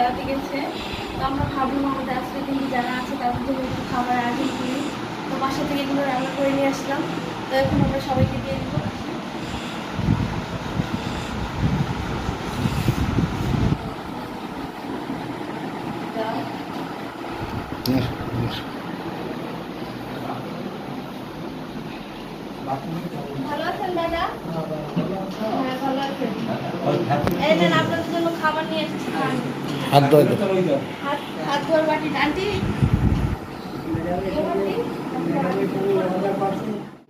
বেড়াতে গেছে। তো আমরা ভাবলাম আমাদের আজকে কিন্তু যারা আছে তাদের জন্য একটু খাবার আয়োজন করি। তো বাসা থেকে এগুলো রান্না করে নিয়ে আসলাম। তো এখন আমরা সবাইকে দিয়ে দেবো। ভালো আছেন দাদা? হ্যাঁ ভালো আছেন। এই নেন আপনাদের জন্য খাবার নিয়ে এসেছি। হাত ধোয় হাত ধোয়ার বাটি আন্টি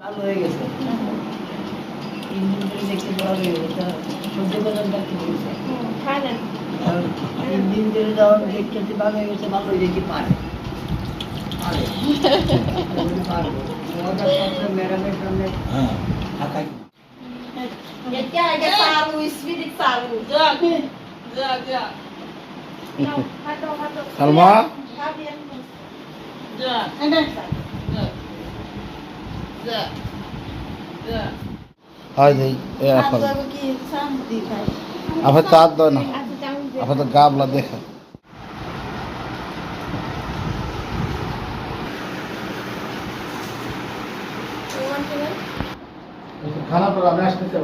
ভালো হয়ে গেছে। 3 দিন ধরে দেখতে ভালো হয়ে গেছে। সহ্য করার বাকি হয়েছে। খাই নেন। আর 3 দিন ধরে যখন দেখতে ভালো হয়ে গেছে, ভালো হয়ে যেতে পারে। পারে। পারবো। ওদের সাথে ম্যাডামের সামনে এটা পারু স্পিরিট পারু যা যা নাও হাঁটো সালমা খাবি এখন যা যা যা হয় দেই এখন কি শান্তি খাই আবার তো হাত ধোয় না আচ্ছা চামচ দে আবার তো গাবলা দেখা ওয়ান খানা পর আমি আসতেছে